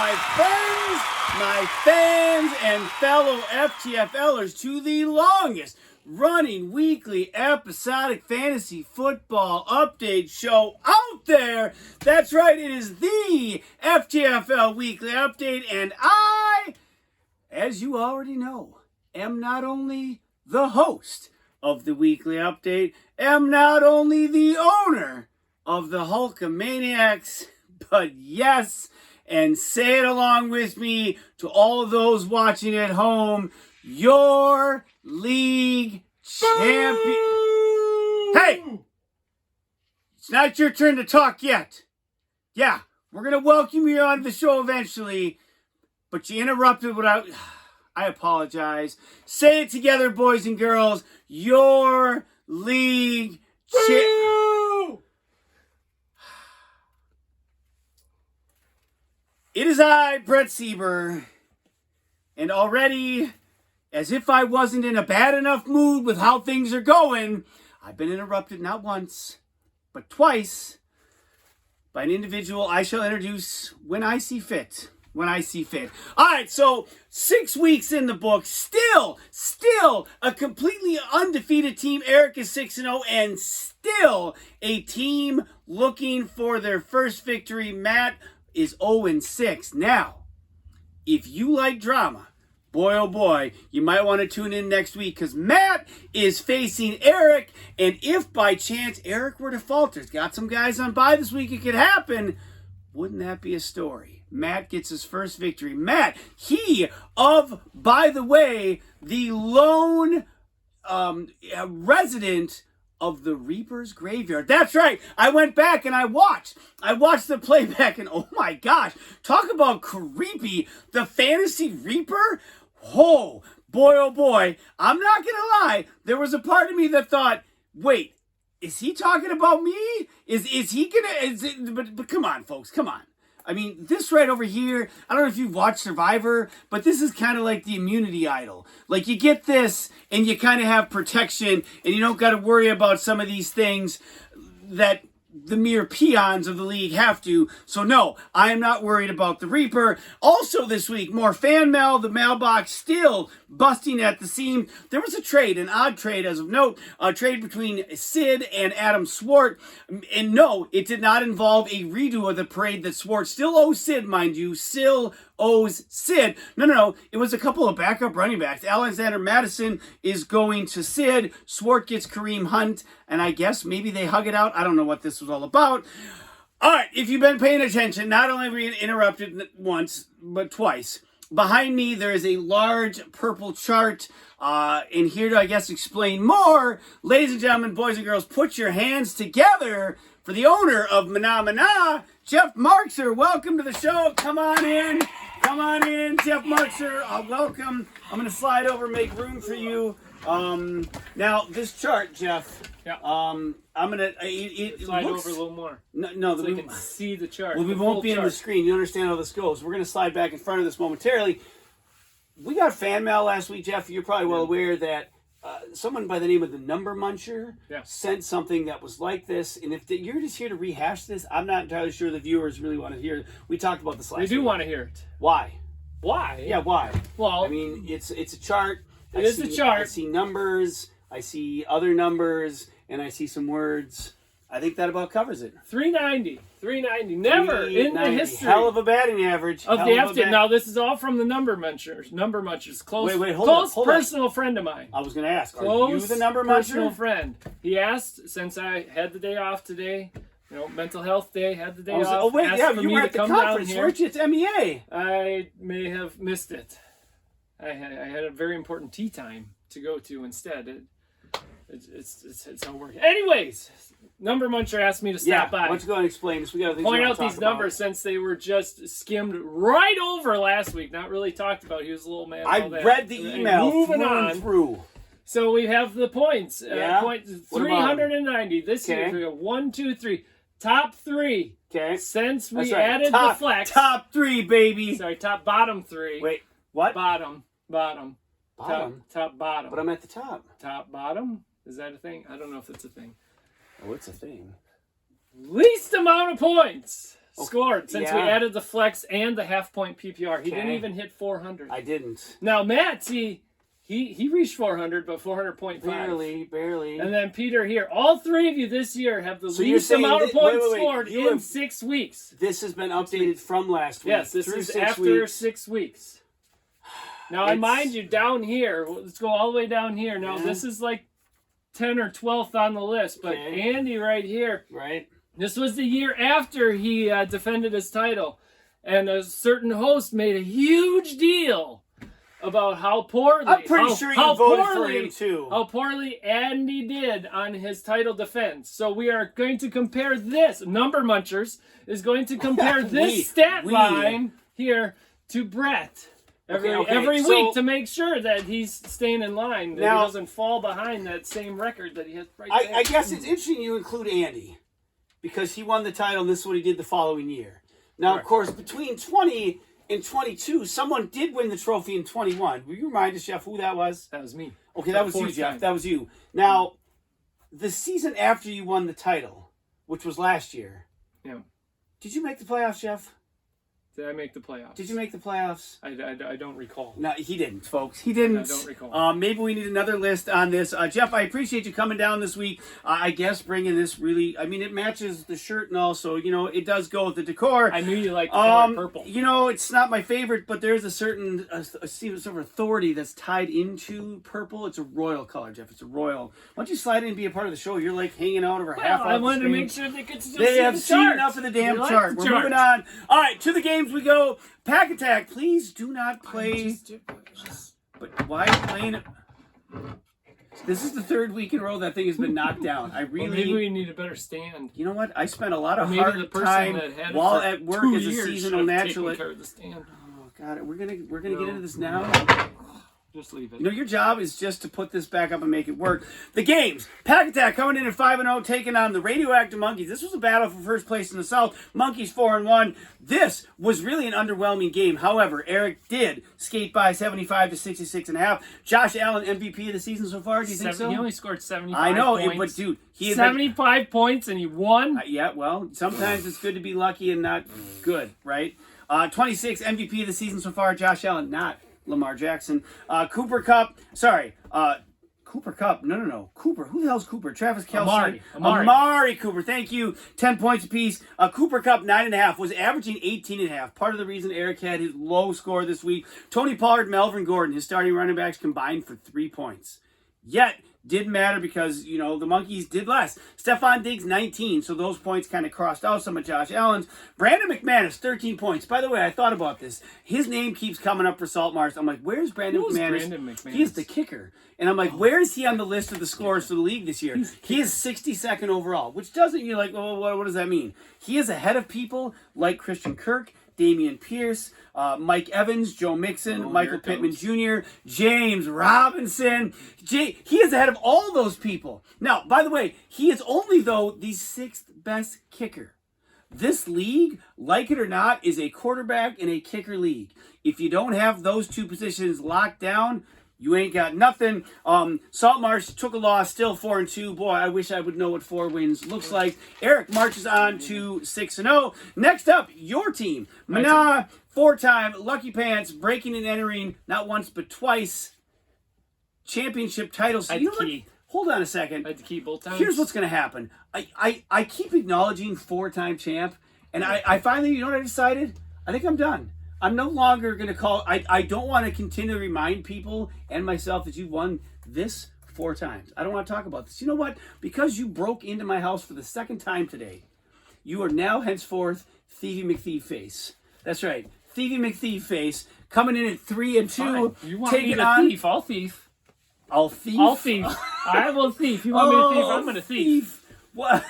my friends, my fans, and fellow FTFLers to the longest running weekly episodic fantasy football update show out there. That's right, it is the FTFL Weekly Update, and I, as you already know, am not only the host of the Weekly Update, am not only the owner of the Hulkamaniacs, but yes, and say it along with me to all of those watching at home, your league champion. Hey! It's not your turn to talk yet. Yeah, we're going to welcome you on the show eventually, but you interrupted without... I apologize. Say it together, boys and girls. Your league champion. It is I, Brett Sieber, and already, as if I wasn't in a bad enough mood with how things are going, I've been interrupted not once, but twice by an individual I shall introduce when I see fit. When I see fit. All right, so 6 weeks in the book, still a completely undefeated team. Eric is 6-0, and still a team looking for their first victory. Matt is 0-6. Now, if you like drama, boy oh boy, you might want to tune in next week because Matt is facing Eric, and if by chance Eric were to falter, he's got some guys on bye this week, it could happen. Wouldn't that be a story? Matt gets his first victory. Matt, by the way, the lone resident of the Reaper's Graveyard. That's right. I went back and I watched the playback, and oh my gosh, talk about creepy. The Fantasy Reaper? Oh boy. I'm not going to lie. There was a part of me that thought, wait, is he talking about me? Is he going to, but come on, folks, come on. I mean, this right over here, I don't know if you've watched Survivor, but this is kind of like the immunity idol. Like, you get this, and you kind of have protection, and you don't got to worry about some of these things that the mere peons of the league have to. So no, I am not worried about the Reaper. Also this week, more fan mail. The mailbox still busting at the seam. There was a trade, an odd trade as of note, a trade between Sid and Adam Swart. And no, it did not involve a redo of the parade that Swart still owes Sid, mind you, still owes Sid. No. It was a couple of backup running backs. Alexander Madison is going to Sid. Swart gets Kareem Hunt. And I guess maybe they hug it out. I don't know what this was all about. All right, if you've been paying attention, not only were we interrupted once, but twice. Behind me, there is a large purple chart. And here to, I guess, explain more. Ladies and gentlemen, boys and girls, put your hands together for the owner of Mana, Jeff Markser. Welcome to the show. Come on in, Jeff Markser. Welcome. I'm going to slide over, make room for you. Now, this chart, Jeff. Yeah. I'm gonna slide over a little more. No, so we can see the chart. Well, we won't be on the screen. You understand how this goes. We're gonna slide back in front of this momentarily. We got fan mail last week, Jeff. You're probably well aware that someone by the name of the Number Muncher sent something that was like this. And if you're just here to rehash this, I'm not entirely sure the viewers really want to hear it. We talked about this last week. They do want to hear it. Why? Why? Yeah, why? Well, I mean, it's a chart. It is a chart. I see numbers. I see other numbers, and I see some words. I think that about covers it. 390. Never in the history. Hell of a batting average. Of the FTFL. Now, this is all from the Number Munchers. Close, hold personal friend of mine. I was going to ask, are you the Number Muncher? Personal friend. He asked, since I had the day off today, mental health day, had the day off. Oh, wait, yeah, you were at the conference, weren't you? It's MEA. I may have missed it. I had a very important tea time to go to instead. It's how it works. Anyways, Number Muncher asked me to stop by. Why don't you go and explain this? We got point out these numbers since they were just skimmed right over last week. Not really talked about. He was a little mad. I read the email. Moving on through. So we have the points. Point 390 this year. We have 1, 2, 3. Top 3. Okay. Since we added the flex. Top 3, baby. Sorry, bottom 3. Wait, what? Bottom. Top bottom. But I'm at the top. Top bottom? Is that a thing? I don't know if it's a thing. Oh, it's a thing. Least amount of points. scored since we Yeah. added the flex and the half-point PPR. He didn't Okay. even hit 400. I didn't. Now, Matt, see, he reached 400, but 400.5. Barely. And then Peter here. All three of you this year have the So you're least saying amount of that- points wait. scored You in have- 6 weeks. This has been updated from last week. Yes, this through is 6 after weeks. 6 weeks. Now, I mind you, down here, let's go all the way down here. Now, Yeah. this is like 10 or 12th on the list, but Okay. Andy right here, Right. this was the year after he defended his title. And a certain host made a huge deal about how poorly... I'm pretty sure you voted for him too. How poorly Andy did on his title defense. So we are going to compare this. Number Munchers is going to compare this stat line here to Brett every So- week to make sure that he's staying in line, that Now- he doesn't fall behind that same record that he has right there. I guess it's interesting you include Andy because he won the title and this is what he did the following year. Now, Correct. of course, between 20 and 22, someone did win the trophy in 21. Will you remind us, Jeff, who that was? That was me. Okay, that was you, Fourth Jeff. time. That was you. Now, the season after you won the title, which was last year, Yeah. did you make the playoffs, Jeff? Did I make the playoffs? Did you make the playoffs? I don't recall. No, he didn't, folks. He didn't. I don't recall. Maybe we need another list on this. Jeff, I appreciate you coming down this week. I guess bringing this really, I mean, it matches the shirt and all, so, you know, it does go with the decor. I knew you liked the color purple. You know, it's not my favorite, but there's a certain sort of authority that's tied into purple. It's a royal color, Jeff. It's a royal. Why don't you slide in and be a part of the show? You're like hanging out over half Well, off I the wanted to screen. make sure they could still They see have the seen chart. enough of the damn We like chart. the We're chart. moving on. All right, to the games we go. Pack Attack, please do not play. But why are you playing it? This is the third week in a row that thing has been knocked down. I Well, really. maybe we need a better stand. You know what? I spent a lot of Maybe the hard person time that had it while for at work 2 as a years seasonal should have taken naturalist. care of the stand. Oh God, we're gonna get into this now. Just leave it. You know, your job is just to put this back up and make it work. The games. Pack Attack coming in at 5-0, taking on the Radioactive Monkeys. This was a battle for first place in the South. Monkeys 4-1. This was really an underwhelming game. However, Eric did skate by 75 to 66.5. Josh Allen, MVP of the season so far. Do you think so? He only scored 75 I know, points. but dude, he had 75 points and he won? yeah, well, sometimes it's good to be lucky and not good, right? 26 MVP of the season so far. Josh Allen, not Lamar Jackson. Cooper Cup. No. Cooper. Who the hell's Cooper? Travis Kelce. Amari Cooper. Thank you. 10 points apiece. Cooper Cup, 9.5. Was averaging 18.5. Part of the reason Eric had his low score this week. Tony Pollard, Melvin Gordon, his starting running backs combined for 3 points. Yet, didn't matter because, you know, the Monkeys did less. Stephon Diggs, 19, so those points kind of crossed out some of Josh Allen's. Brandon McManus, 13 points. By the way, I thought about this. His name keeps coming up for Salt Marsh. I'm like, where's Brandon Who's McManus? Brandon McManus? He is the kicker. And I'm like, where is he on the list of the scorers for the league this year? He is 62nd overall, which doesn't, you're like, oh, what does that mean? He is ahead of people like Christian Kirk, Damian Pierce, Mike Evans, Joe Mixon, Michael Pittman Jr., James Robinson. He is ahead of all those people. Now, by the way, he is only, though, the 6th best kicker. This league, like it or not, is a quarterback and a kicker league. If you don't have those two positions locked down, you ain't got nothing. Saltmarsh took a loss, still 4-2. Boy, I wish I would know what 4 wins looks like. Eric marches on to 6-0. Next up, your team. Mana, 4-time Lucky Pants, breaking and entering not once but twice championship titles. I had You know to what? key. Hold on a second. I had to keep both times. Here's what's going to happen. I keep acknowledging 4-time champ, and I finally, you know what I decided? I think I'm done. I'm no longer going to call. I don't want to continue to remind people and myself that you won this 4 times. I don't want to talk about this. You know what? Because you broke into my house for the 2nd time today, you are now henceforth Thievey McThief Face. That's right. Thievey McThief Face coming in at 3-2. Fine. You want taking me to on, thief? I'll thief. I'll thief. I'll thief. I will thief. You want me to thief? I'm going to thief. What?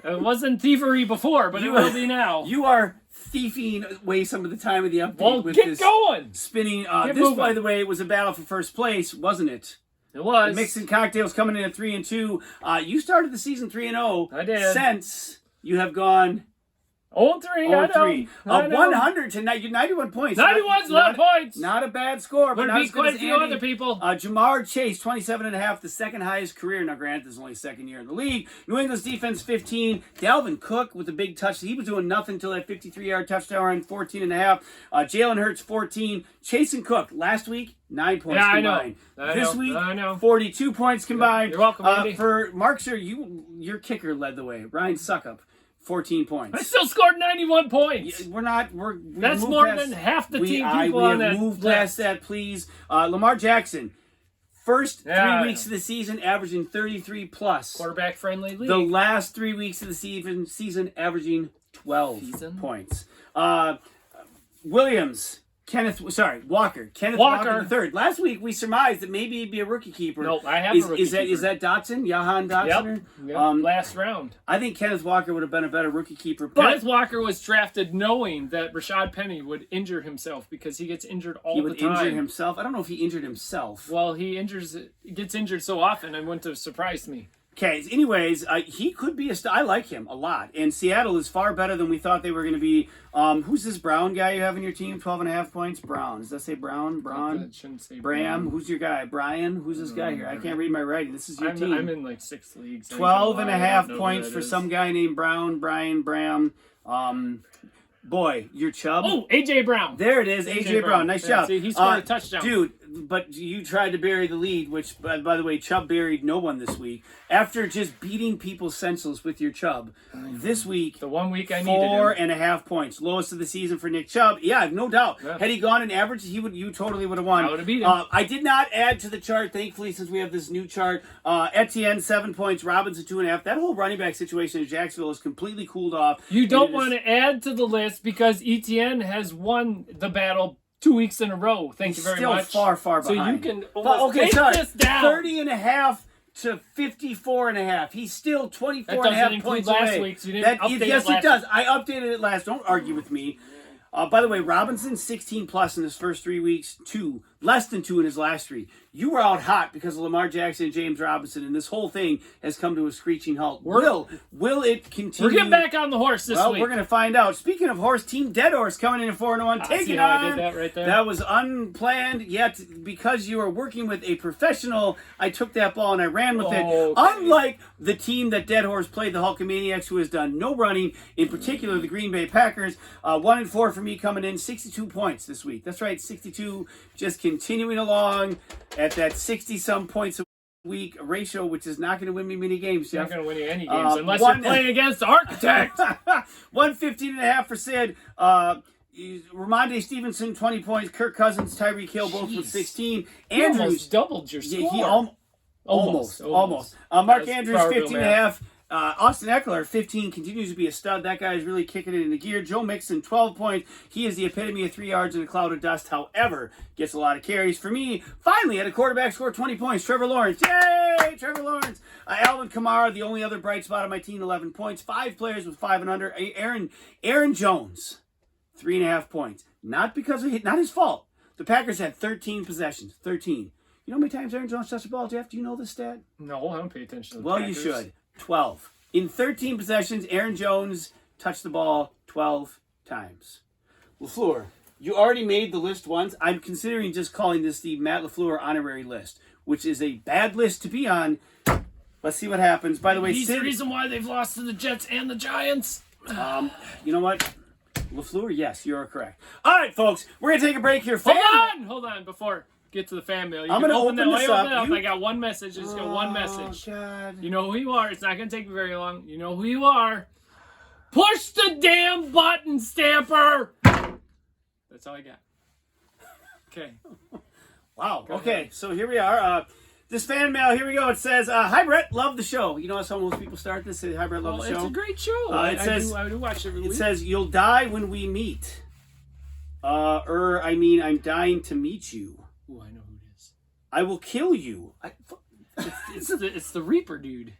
It wasn't thievery before, but it will be now. You are thieving away some of the time of the update Well, with get this going. spinning. Get This, moving. by the way, was a battle for first place, wasn't it? It was. Mixing Cocktails coming in at 3-2. You started the season 3-0. I did. Since you have gone 0-3. I know. 0-3. I know. 100 to 91 points. 91's a lot of points. Not a bad score, but Would not be as good quite as a few Andy. other people. Jamar Chase, 27.5, the second highest career. Now, granted, this is only second year in the league. New England's defense, 15. Dalvin Cook with a big touch. He was doing nothing until that 53-yard touchdown run, 14.5. Jalen Hurts, 14. Chase and Cook, last week, 9 points combined. This week, 42 points combined. You're welcome, Andy. For Mark, sir, your kicker led the way. Ryan Suckup. 14 points. I still scored 91 points. Yeah, That's more than half the team people on that. We have moved past that, please. Lamar Jackson, first 3 weeks of the season, averaging 33 plus. Quarterback friendly league. The last 3 weeks of the season averaging 12 points. Walker. Kenneth Walker III. Last week we surmised that maybe he'd be a rookie keeper. No, I have a rookie keeper. Is that Dotson? Jahan Dotson? Yep. Last round. I think Kenneth Walker would have been a better rookie keeper. But Kenneth Walker was drafted knowing that Rashad Penny would injure himself because he gets injured all the time. He would injure himself? I don't know if he injured himself. Well, he gets injured so often, and wouldn't have surprised me. Okay, anyways, he could be I like him a lot. And Seattle is far better than we thought they were going to be. Who's this Brown guy you have in your team? 12.5 points? Brown. Does that say Brown? That shouldn't say Bram? Who's your guy? Brian? Who's this guy here? I can't read my writing. This is your team. I'm in like 6 leagues. 12.5 points for some guy named Brown, Brian, Bram. Boy, your Chubb. Oh, A.J. Brown. There it is, A.J. Brown. Nice job. See, he scored a touchdown. Dude, but you tried to bury the lead, which, by the way, Chubb buried no one this week. After just beating people senseless with your Chubb, this week, the 1 week I needed him. 4.5 points. Lowest of the season for Nick Chubb. Yeah, no doubt. Yeah. Had he gone in average, you totally would have won. I would have beat him. I did not add to the chart, thankfully, since we have this new chart. Etienne, 7 points. Robinson, 2.5. That whole running back situation in Jacksonville is completely cooled off. You don't want to add to the list because Etienne has won the battle 2 weeks in a row. Thank you very much. Still far behind. So you can take this down. 30.5 to 54.5. He's still 24.5 points away. Last week, so you didn't update yes, it it does. I updated it last. Don't argue with me. By the way, Robinson 16 plus in his first 3 weeks, less than 2 in his last 3. You were out hot because of Lamar Jackson and James Robinson, and this whole thing has come to a screeching halt. Will it continue? We're getting back on the horse this week. Well, we're going to find out. Speaking of horse, Team Dead Horse coming in at 4-1. Taking on. I did that right there. That was unplanned, yet because you are working with a professional, I took that ball and I ran with it. Unlike the team that Dead Horse played, the Hulkamaniacs, who has done no running, in particular the Green Bay Packers. 1-4 for me coming in, 62 points this week. That's right, 62. Just continuing along at that 60-some points a week ratio, which is not going to win me many games. It's not going to win you any games unless you're playing against the Architect. 115.5 for Sid. Ramondre Stevenson, 20 points. Kirk Cousins, Tyreek Hill, both with 16. Andrews almost doubled your score. Yeah, he almost. Mark Andrews, 15.5. Austin Eckler, 15, continues to be a stud. That guy is really kicking it into gear. Joe Mixon, 12 points. He is the epitome of 3 yards in a cloud of dust. However, gets a lot of carries. For me, finally, had a quarterback score 20 points. Trevor Lawrence. Yay! Trevor Lawrence. Alvin Kamara, the only other bright spot on my team, 11 points. 5 players with 5 and under. Aaron Jones, 3.5 points. Not his fault. The Packers had 13 possessions. 13. You know how many times Aaron Jones touched the ball, Jeff? Do you know this stat? No, I don't pay attention to the Packers. You should. 12. In 13 possessions, Aaron Jones touched the ball 12 times. LaFleur, you already made the list once. I'm considering just calling this the Matt LaFleur honorary list, which is a bad list to be on. Let's see what happens. By the way, he's the reason why they've lost to the Jets and the Giants. You know what? LaFleur, yes, you're correct. All right, folks, we're going to take a break here. Hold on, before... Get to the fan mail. I'm going to open this up. I got one message. Just got one message. God. You know who you are. It's not going to take me very long. You know who you are. Push the damn button, Stamper. That's all I got. Okay. Wow. Okay, so here we are. This fan mail, here we go. It says, hi, Brett. Love the show. You know how most people start this? Say, hi, Brett. Love the show. It's a great show. I do watch it every week. It says, you'll die when we meet. I'm dying to meet you. Ooh, I know who it is. I will kill you. It's the Reaper dude.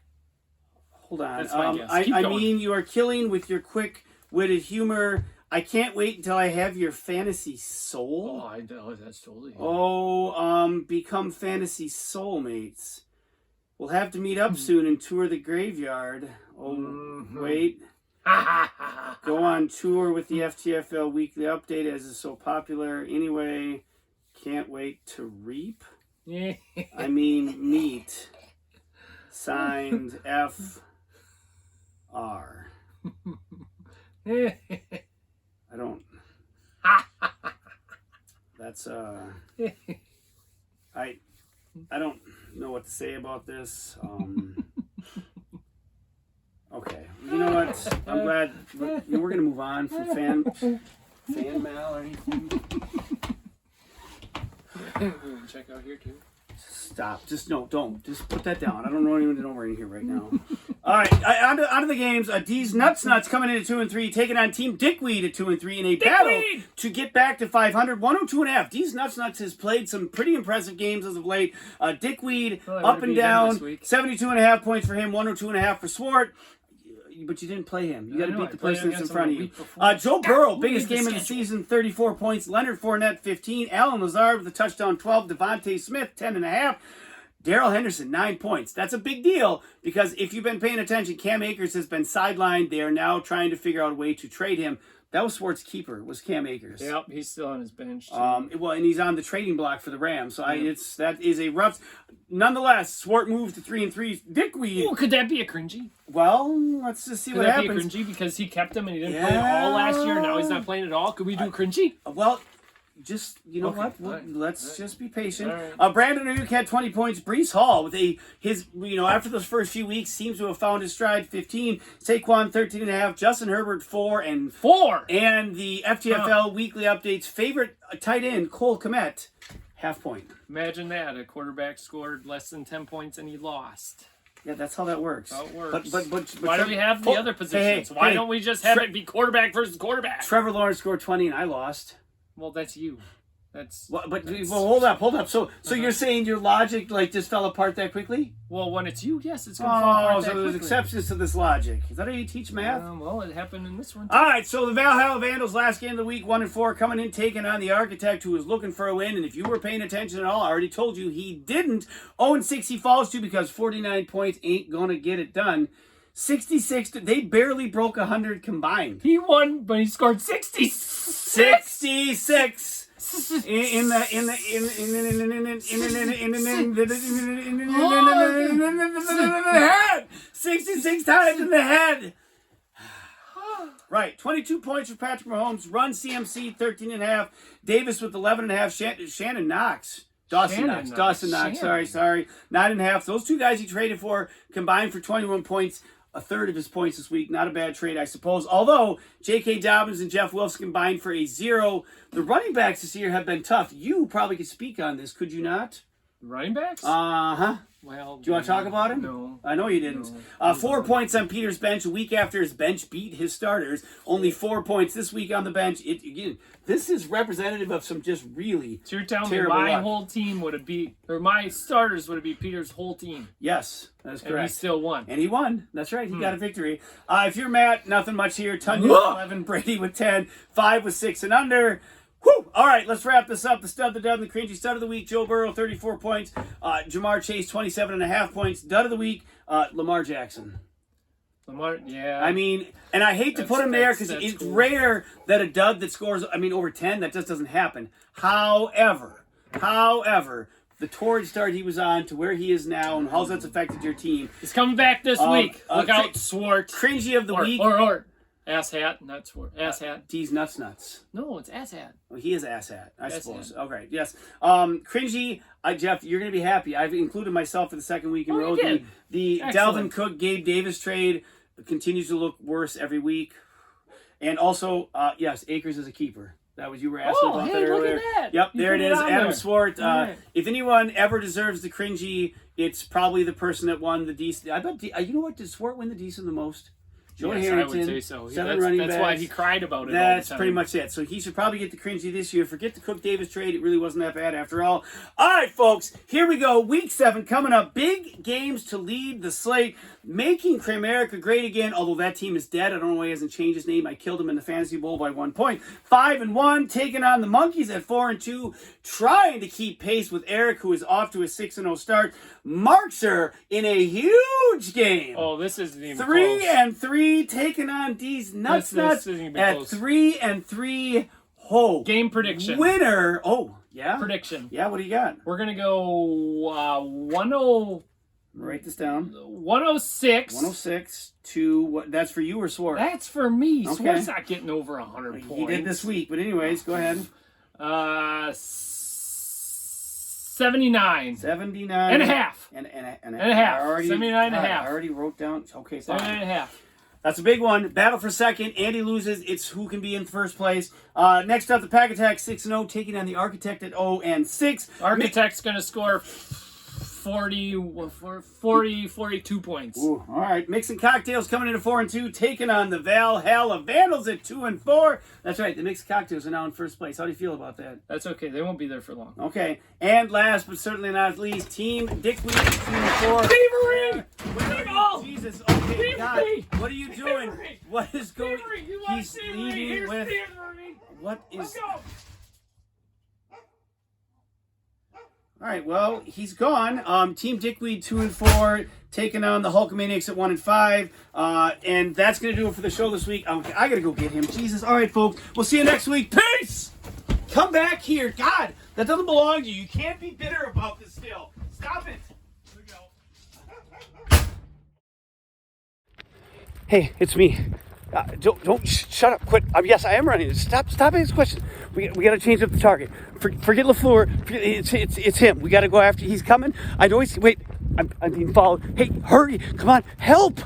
Hold on. That's my guess. I mean, you are killing with your quick-witted humor. I can't wait until I have your fantasy soul. That's totally. Become fantasy soulmates. We'll have to meet up soon and tour the graveyard. Wait. Go on tour with the FTFL weekly update as it's so popular. Anyway, can't wait to reap. I mean, meet. Signed F.R. I don't. That's I don't know what to say about this. Okay, you know what? I'm glad we're gonna move on from fan mail or anything. Check out here too. Stop. Just no, don't. Just put that down. I don't know anyone to know we're in here right now. All right, onto the games. D's Nuts coming in at 2-3, taking on Team Dickweed at 2-3 in a battle to get back to 500. 102.5. D's Nuts has played some pretty impressive games as of late. Dickweed up and down. 72.5 points for him. 102.5 for Swart. But you didn't play him. You got to beat the person that's in front of you. Joe Burrow, biggest game of the season, 34 points. Leonard Fournette, 15. Alan Lazard with a touchdown, 12. Devontae Smith, 10.5. Darrell Henderson, 9 points. That's a big deal because if you've been paying attention, Cam Akers has been sidelined. They are now trying to figure out a way to trade him. That was Swart's keeper, was Cam Akers. Yep, he's still on his bench. Well, and he's on the trading block for the Rams. So that is a rough. Nonetheless, Swart moved to 3-3. Dickweed. Ooh, could that be a cringy? Well, let's just see what happens. Could that be a cringy because he kept him and he didn't play at all last year? Now he's not playing at all. Could we do cringy? Well, just, you know what? Let's just be patient. Brandon Ayuk had 20 points. Breece Hall with after those first few weeks seems to have found his stride. 15. Saquon 13.5. Justin Herbert 4 and the FTFL weekly updates favorite tight end Cole Kmet half point. Imagine that a quarterback scored less than 10 points and he lost. Yeah, that's how that works. How it works. But why do we have the other positions? Why don't we just have it be quarterback versus quarterback? Trevor Lawrence scored 20 and I lost. Well, that's you. That's hold up. So you're saying your logic just fell apart that quickly? Well, when it's you, yes, it's going to fall apart that quickly. There's exceptions to this logic. Is that how you teach math? Well, it happened in this one. All right, so the Valhalla Vandals last game of the week, 1-4, coming in, taking on the Architect, who was looking for a win. And if you were paying attention at all, I already told you he didn't. 0-6 he falls to because 49 points ain't gonna get it done. 66. They barely broke 100 combined. He won, but he scored 66. 66. In the head. 66 times in the head. Right, 22 points for Patrick Mahomes. Run CMC 13.5. Davis with 11.5. Shannon Knox. Dawson Knox. Sorry. 9.5. Those two guys he traded for combined for 21 points. A third of his points this week. Not a bad trade, I suppose. Although J.K. Dobbins and Jeff Wilson combined for a 0. The running backs this year have been tough. You probably could speak on this, could you not? Running backs? Uh-huh. Well, do you want to talk about him? No. I know you didn't. 4 points on Peter's bench a week after his bench beat his starters. Only 4 points this week on the bench. This is representative of some just really So you're telling me my whole team would have beat, or my starters would have beat Peter's whole team? Yes, that's correct. And he still won. And he won. That's right. He got a victory. If you're Matt, nothing much here. Tanya with 11, Brady with 10, 5 with 6 and under. Whew. All right, let's wrap this up. The stud, the dud, and the cringy stud of the week. Joe Burrow, 34 points. Jamar Chase, 27.5 points. Dud of the week, Lamar Jackson. Lamar, yeah. I mean, and I hate to put him there because it's rare that a dud that scores, over 10, that just doesn't happen. However, the torrid start he was on to where he is now and how that's affected your team. He's coming back this week. Look out, Swart. Cringy of the week. Or ass hat, not Swart. Ass hat. D's nuts. No, it's ass hat. Well, he is ass hat, I suppose. Okay, yes. Cringy, Jeff, you're going to be happy. I've included myself for the second week in a row. The Dalvin Cook, Gabe Davis trade continues to look worse every week. And also, yes, Akers is a keeper. That was, you were asking about that earlier. Look at that. Yep, there it is. Adam Swart. If anyone ever deserves the cringy, it's probably the person that won the decent. I bet. You know what? Did Swart win the decent the most? Joe Harrington, I would say so. 7 running backs. That's why he cried about it. That's all the time. pretty much it. So he should probably get the cringy this year. Forget the Cook-Davis trade. It really wasn't that bad after all. All right, folks. Here we go. Week 7 coming up. Big games to lead the slate. Making Kramerica great again, although that team is dead. I don't know why he hasn't changed his name. I killed him in the Fantasy Bowl by 1 point. 5-1, taking on the Monkeys at 4-2, trying to keep pace with Eric, who is off to a 6-0 start. Markser in a huge game. Oh, this isn't even 3-3 3, taking on D's Nuts This isn't gonna be at close. 3 and 3. Ho. Game prediction. Winner. Oh, yeah? Prediction. Yeah, what do you got? We're going to go 10. Write this down. 106. 106 to what? That's for you or Swart? That's for me. Okay. Swart's not getting over 100 points. He did this week, but anyways, go ahead. 79. 79 and a half. And a half. I already, 79 and a half. I already wrote down. Okay, fine. 79 and a half. That's a big one. Battle for second. Andy loses. It's who can be in first place. Next up, the Pack Attack 6-0, taking on the Architect at 0-6. Architect's going to score 42 points. Ooh, all right. Mixing Cocktails coming in at 4-2, taking on the Valhalla Vandals at 2-4. That's right. The Mixed Cocktails are now in first place. How do you feel about that? That's okay. They won't be there for long. Okay. And last but certainly not least, Team Dickweed 2-4. Thievery! Oh, Jesus. Okay, Thievery! God. What are you doing? Thievery! What is going? Thievery! You want He's thievery? leading Here's with. thievery! What is? Let's go! All right, well, he's gone. Team Dickweed 2-4, taking on the Hulkamaniacs at 1-5, and that's gonna do it for the show this week. Okay, I gotta go get him. Jesus. All right, folks. We'll see you next week. Peace. Come back here. God, that doesn't belong to you. You can't be bitter about this still. Stop it. Here we go. Hey, it's me. Don't shut up. Quit. Yes, I am running. Stop asking questions. We got to change up the target. Forget LaFleur. It's him. We got to go after. He's coming. I know he's. Wait. I'm being followed. Hey, hurry! Come on, help!